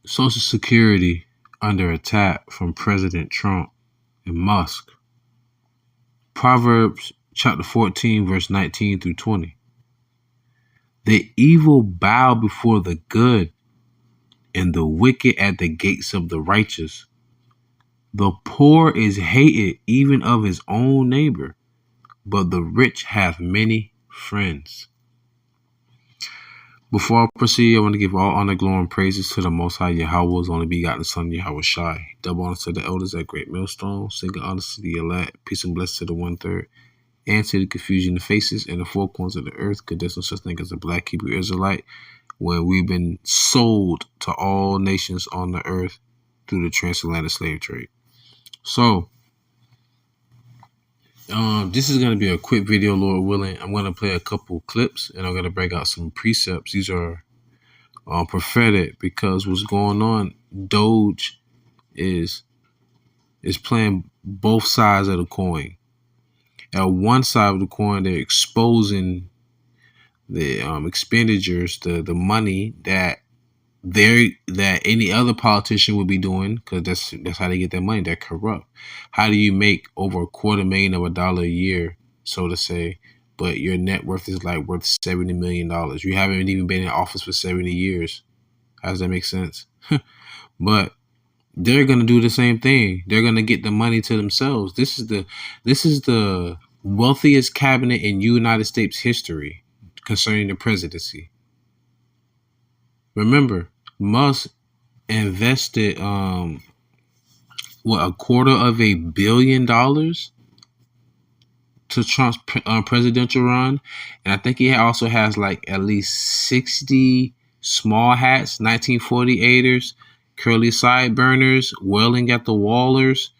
Social Security under attack from President Trump and Musk. Proverbs chapter 14, verse 19 through 20. The evil bow before the good, and the wicked at the gates of the righteous. The poor is hated even of his own neighbor, but the rich have many friends. Before I proceed, I want to give all honor, glory, and praises to the Most High Yahawah's only begotten Son, YAHAWASHI. Double honor to the elders at Great Millstone. Single honor to the elect. Peace and blessings to the 1/3. And to the confusion of faces and the four corners of the earth, because there's no such thing as a black Hebrew Israelite, where we've been sold to all nations on the earth through the transatlantic slave trade. So, this is going to be a quick video, Lord willing. I'm going to play a couple clips, and I'm going to break out some precepts. These are prophetic, because what's going on, Doge is playing both sides of the coin. At one side of the coin, they're exposing the expenditures, the money that any other politician would be doing, because that's how they get their money. They're corrupt. How do you make over $250,000 a year, so to say, but your net worth is like worth $70 million? You haven't even been in office for 70 years. How does that make sense? But they're gonna do the same thing. They're gonna get the money to themselves. This is the wealthiest cabinet in United States history concerning the presidency. Remember, Musk invested $250 million to Trump's presidential run, and I think he also has like at least 60 small hats, 1948ers, curly sideburners, wailing at the wallers.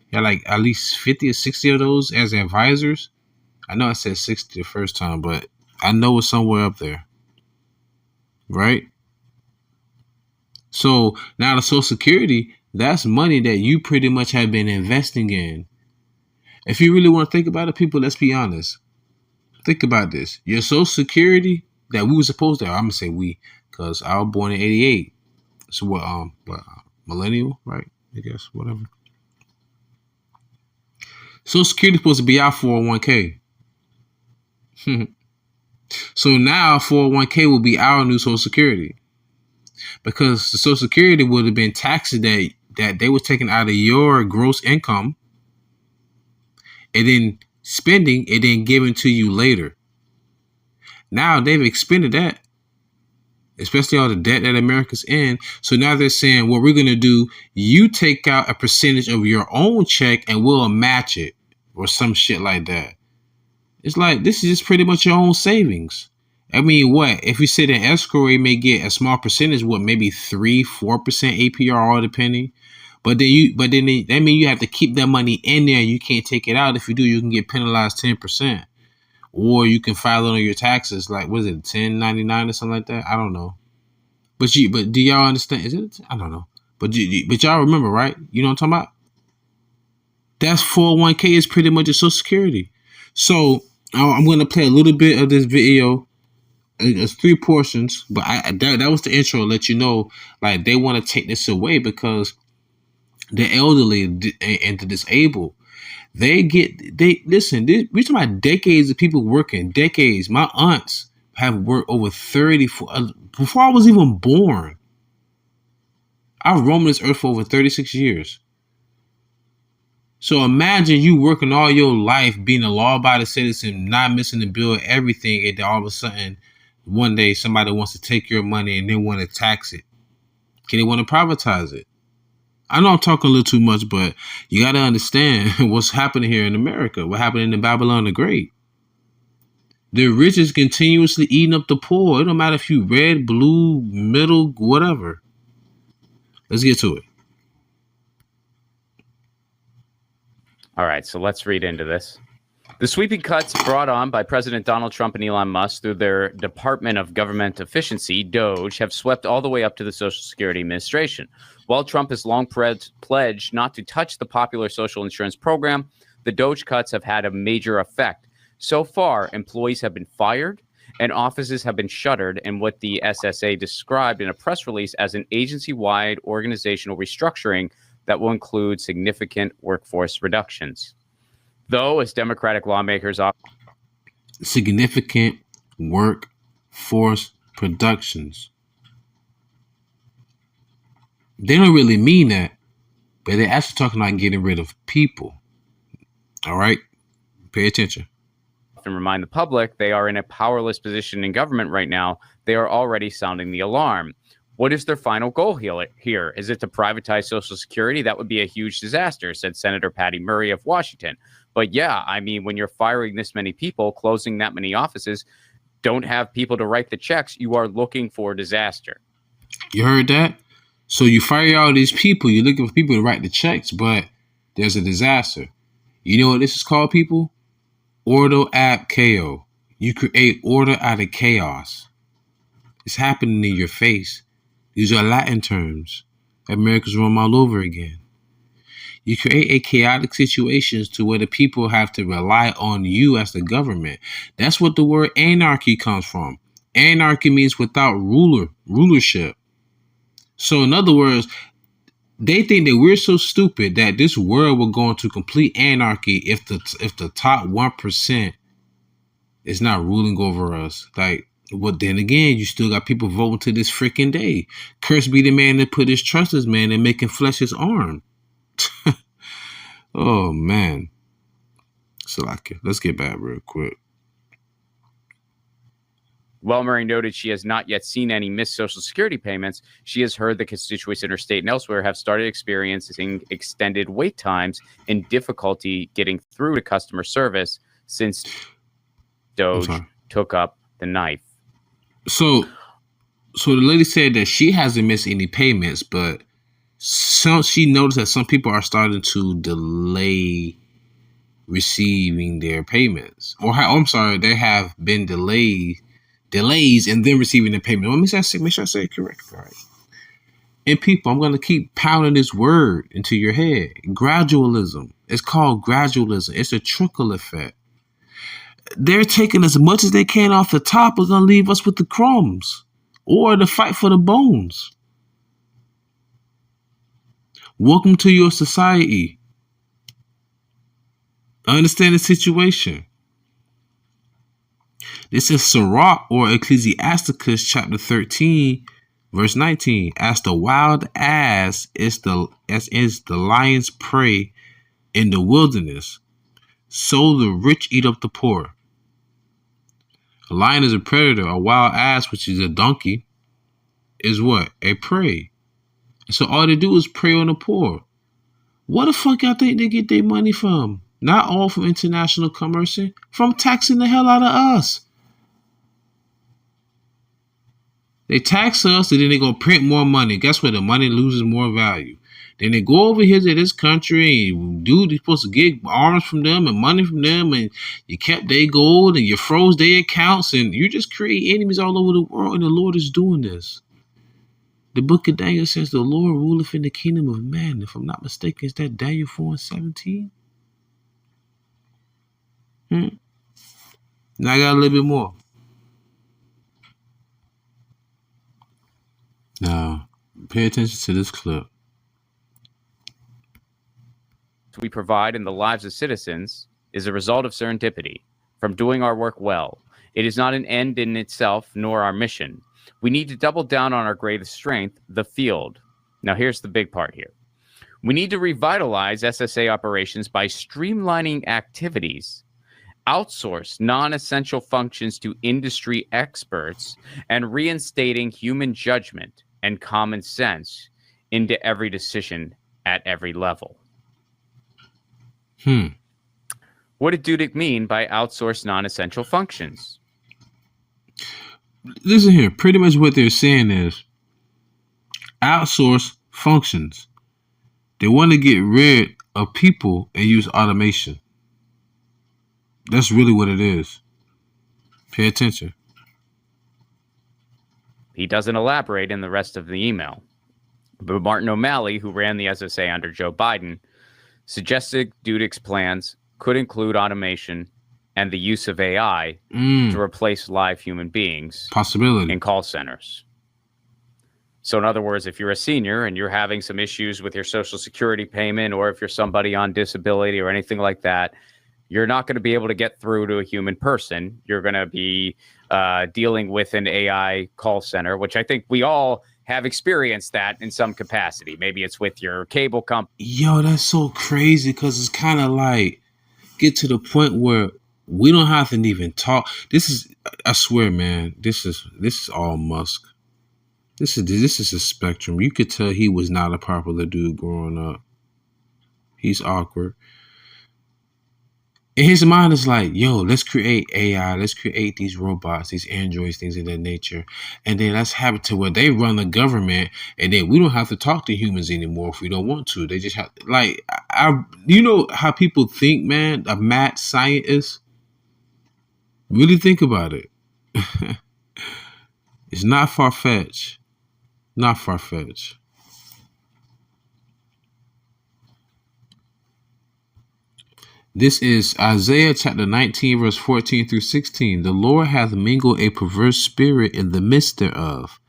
He had like at least 50 or 60 of those as advisors. I know I said 60 the first time, but I know it's somewhere up there, right? So now the Social Security, that's money that you pretty much have been investing in. If you really want to think about it, people, let's be honest. Think about this. Your Social Security that we were supposed to, I'm going to say we, because I was born in 88. So what, millennial, right? I guess, whatever. Social Security is supposed to be our 401k. So now 401k will be our new Social Security. Because the Social Security would have been taxes that they were taking out of your gross income and then spending and then giving to you later. Now they've expended that, especially all the debt that America's in. So now they're saying, what we're going to do, you take out a percentage of your own check and we'll match it or some shit like that. It's like, this is just pretty much your own savings. I mean, what? If you sit in escrow, you may get a small percentage, what, maybe 3-4% APR, all depending. But then that means you have to keep that money in there. You can't take it out. If you do, you can get penalized 10%. Or you can file it on your taxes, like, what is it, 1099 or something like that? I don't know. But do y'all understand? Is it? I don't know. But y'all remember, right? You know what I'm talking about? That's 401k is pretty much a Social Security. So I'm going to play a little bit of this video. It's 3 portions, but that was the intro. Let you know, like, they want to take this away because the elderly and the disabled, listen. We're talking about decades of people working. Decades. My aunts have worked over 30 before I was even born. I've roamed this earth for over 36 years. So imagine you working all your life, being a law-abiding citizen, not missing the bill, everything, and then all of a sudden, one day somebody wants to take your money and they want to tax it. Okay, they want to privatize it. I know I'm talking a little too much, but you got to understand what's happening here in America. What happened in Babylon the Great. The rich is continuously eating up the poor. It don't matter if you red, blue, middle, whatever. Let's get to it. All right, so let's read into this. The sweeping cuts brought on by President Donald Trump and Elon Musk through their Department of Government Efficiency, DOGE, have swept all the way up to the Social Security Administration. While Trump has long pledged not to touch the popular social insurance program, the DOGE cuts have had a major effect. So far, employees have been fired and offices have been shuttered in what the SSA described in a press release as an agency-wide organizational restructuring that will include significant workforce reductions. Though, as Democratic lawmakers significant workforce productions. They don't really mean that, but they're actually talking about getting rid of people. All right? Pay attention. often remind the public they are in a powerless position in government right now, they are already sounding the alarm. What is their final goal here? Is it to privatize Social Security? That would be a huge disaster, said Senator Patty Murray of Washington. But yeah, I mean, when you're firing this many people, closing that many offices, don't have people to write the checks, you are looking for disaster. You heard that? So you fire all these people, you're looking for people to write the checks, but there's a disaster. You know what this is called, people? Ordo ab chaos. You create order out of chaos. It's happening in your face. These are Latin terms. America's Rome all over again. You create a chaotic situations to where the people have to rely on you as the government. That's what the word anarchy comes from. Anarchy means without rulership. So in other words, they think that we're so stupid that this world will go into complete anarchy if the top 1% is not ruling over us. Like, but then again, you still got people voting to this freaking day. Cursed be the man that put his trust in his man and making flesh his arm. Oh man. So let's get back real quick. While Murray noted she has not yet seen any missed Social Security payments, she has heard the constituents in her state and elsewhere have started experiencing extended wait times and difficulty getting through to customer service since Doge took up the knife. So the lady said that she hasn't missed any payments, but she noticed that some people are starting to delay receiving their payments. There have been delays and then receiving the payment. Let me make sure I say it correctly. Right. And people, I'm going to keep pounding this word into your head. Gradualism. It's called gradualism. It's a trickle effect. They're taking as much as they can off the top, is going to leave us with the crumbs or the fight for the bones. Welcome to your society. Understand the situation. This is Sirach or Ecclesiasticus chapter 13, verse 19. As the wild ass is the lion's prey in the wilderness, so the rich eat up the poor. A lion is a predator. A wild ass, which is a donkey, is what? A prey. So all they do is prey on the poor. What the fuck y'all think they get their money from? Not all from international commerce, from taxing the hell out of us. They tax us and then they go print more money. Guess what? The money loses more value. Then they go over here to this country and you're supposed to get arms from them and money from them, and you kept their gold and you froze their accounts, and you just create enemies all over the world, and the Lord is doing this. The book of Daniel says the Lord ruleth in the kingdom of man. If I'm not mistaken, is that Daniel 4:17? Now I got a little bit more. Now, pay attention to this clip. We provide in the lives of citizens is a result of serendipity, from doing our work well. It is not an end in itself, nor our mission. We need to double down on our greatest strength, the field. Now, here's the big part here. We need to revitalize SSA operations by streamlining activities, outsource non-essential functions to industry experts, and reinstating human judgment and common sense into every decision at every level. What did Dudek mean by outsource non-essential functions? Listen here. Pretty much what they're saying is outsource functions. They want to get rid of people and use automation. That's really what it is. Pay attention. He doesn't elaborate in the rest of the email. But Martin O'Malley, who ran the SSA under Joe Biden, suggested Dudek's plans could include automation and the use of AI to replace live human beings Possibility. in call centers. So in other words, if you're a senior and you're having some issues with your Social Security payment, or if you're somebody on disability or anything like that, you're not going to be able to get through to a human person. You're going to be dealing with an AI call center, which I think we all have experienced that in some capacity. Maybe it's with your cable company. Yo, that's so crazy, because it's kind of like get to the point where we don't have to even talk. This is, I swear, man, this is all Musk. This is a spectrum. You could tell he was not a popular dude growing up. He's awkward. And his mind is like, yo, let's create AI. Let's create these robots, these androids, things of that nature. And then let's have it to where they run the government. And then we don't have to talk to humans anymore if we don't want to. They just have, like, you know how people think, man, a mad scientist? Really think about it. It's not far-fetched. Not far-fetched. This is Isaiah chapter 19, verse 14 through 16. The Lord hath mingled a perverse spirit in the midst thereof,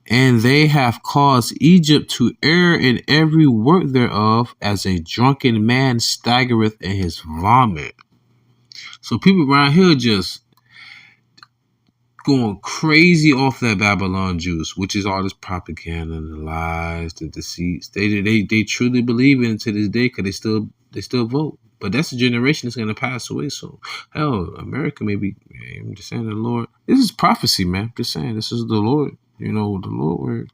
and they have caused Egypt to err in every work thereof, as a drunken man staggereth in his vomit. So people around here just going crazy off that Babylon juice, which is all this propaganda and the lies, the deceits. They truly believe in it to this day, because they still vote. But that's a generation that's going to pass away soon. Hell, America maybe, I'm just saying, the Lord. This is prophecy, man. I'm just saying, this is the Lord. You know, the Lord word.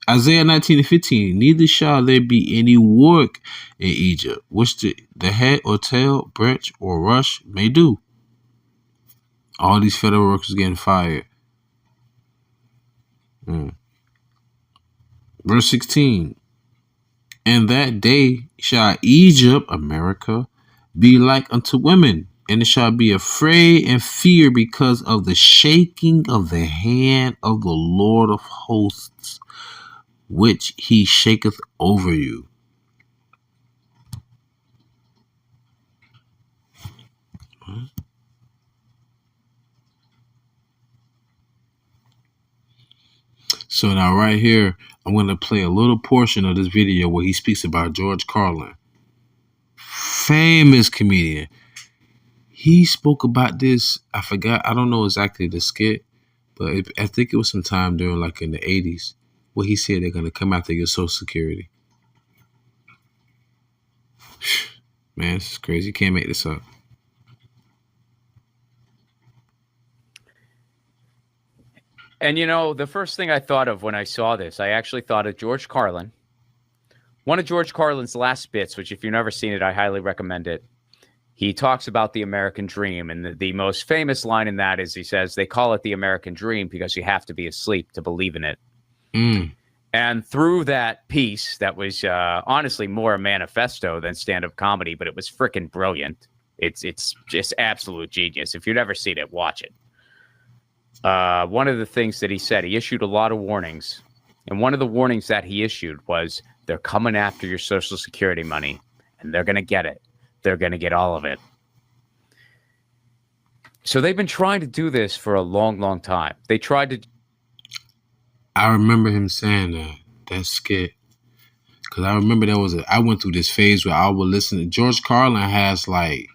Isaiah 19 and 15. Neither shall there be any work in Egypt, which the head or tail, branch or rush may do. All these federal workers getting fired. Verse 16. And that day shall Egypt, America, be like unto women, and it shall be afraid and fear because of the shaking of the hand of the Lord of hosts, which he shaketh over you. So now right here, I'm going to play a little portion of this video where he speaks about George Carlin, famous comedian. He spoke about this. I forgot. I don't know exactly the skit, but I think it was sometime during, like, in the 80s, where he said they're going to come after your Social Security. Man, this is crazy. You can't make this up. And, you know, the first thing I thought of when I saw this, I actually thought of George Carlin. One of George Carlin's last bits, which if you've never seen it, I highly recommend it. He talks about the American dream. And the most famous line in that is he says, they call it the American dream because you have to be asleep to believe in it. And through that piece, that was honestly more a manifesto than stand-up comedy, but it was freaking brilliant. It's just absolute genius. If you've never seen it, watch it. One of the things that he said, he issued a lot of warnings. And one of the warnings that he issued was, they're coming after your Social Security money, and they're going to get it. They're going to get all of it. So they've been trying to do this for a long, long time. They tried to. I remember him saying that skit. Because I remember I went through this phase where I would listen to George Carlin has, like,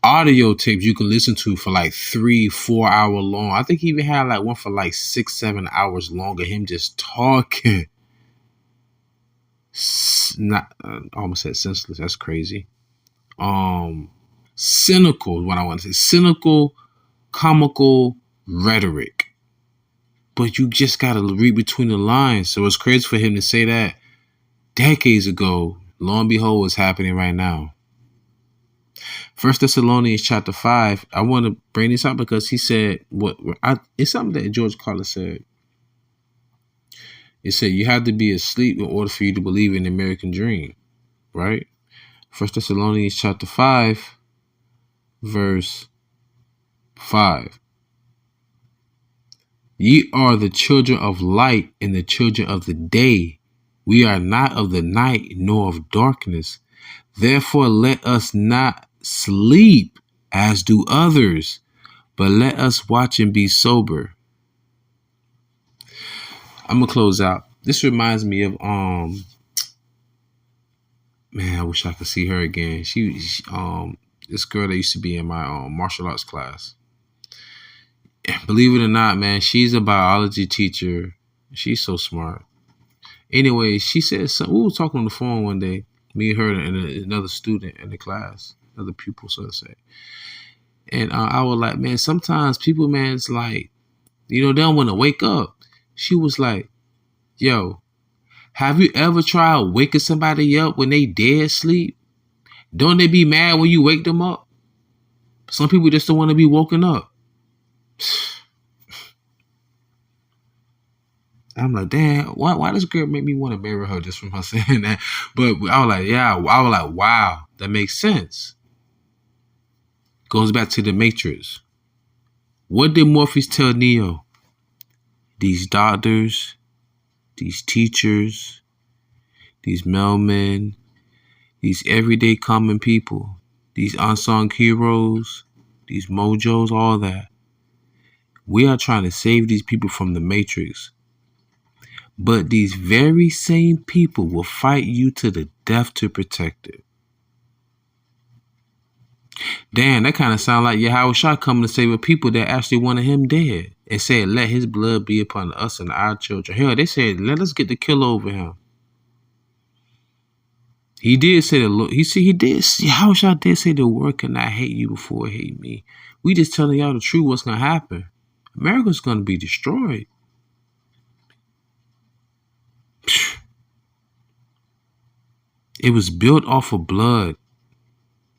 audio tapes you can listen to for like 3-4 hour long. I think he even had like one for like 6-7 hours long of him just talking. Not I almost said senseless. That's crazy. Cynical is what I want to say. Cynical, comical rhetoric. But you just gotta read between the lines. So it's crazy for him to say that decades ago. Lo and behold, what's happening right now. 1 Thessalonians chapter 5. I want to bring this up because he said it's something that George Carlin said. It said you have to be asleep in order for you to believe in the American dream, right? 1 Thessalonians chapter 5, verse 5. Ye are the children of light and the children of the day. We are not of the night nor of darkness. Therefore let us not sleep as do others. But let us watch and be sober. I'm gonna close out. This reminds me of man, I wish I could see her again. She this girl that used to be in my martial arts class. Believe it or not, man, she's a biology teacher. She's so smart. Anyway, she said something. We were talking on the phone one day, me and her and another student in the class, another pupil, so to say. And I was like, man, sometimes people, man, it's like, they don't want to wake up. She was like, yo, have you ever tried waking somebody up when they dead asleep? Don't they be mad when you wake them up? Some people just don't want to be woken up. I'm like, damn, why this girl make me want to marry her just from her saying that? But I was like, yeah, I was like, wow, that makes sense. Goes back to the Matrix. What did Morpheus tell Neo? These doctors, these teachers, these mailmen, these everyday common people, these unsung heroes, these mojos, all that. We are trying to save these people from the Matrix. But these very same people will fight you to the death to protect it. Damn, that kind of sound like YAHAWASHI coming to save the people that actually wanted him dead and said, let his blood be upon us and our children. Hell, they said, let us get the kill over him. He did say YAHAWASHI did say the world cannot hate you before it hate me. We just telling y'all the truth, what's going to happen. America's going to be destroyed. It was built off of blood,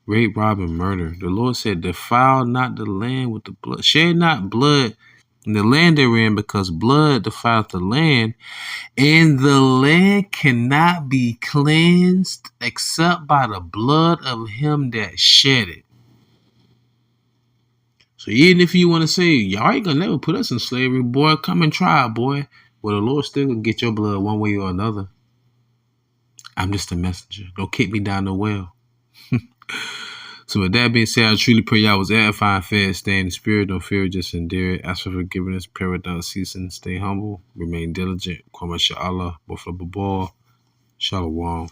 rape, rob, and murder. The Lord said, defile not the land with the blood. Shed not blood in the land therein, because blood defiles the land, and the land cannot be cleansed except by the blood of him that shed it. So even if you want to say, y'all ain't gonna never put us in slavery, boy, come and try, boy. Well, the Lord still gonna get your blood one way or another. I'm just a messenger. Don't kick me down the well. So with that being said, I truly pray y'all was edifying, fed, stay in the spirit, don't fear, just endure it. Ask for forgiveness, pray without ceasing, stay humble, remain diligent. Kwama Sha'Allah, Bofla Babal, Shalom.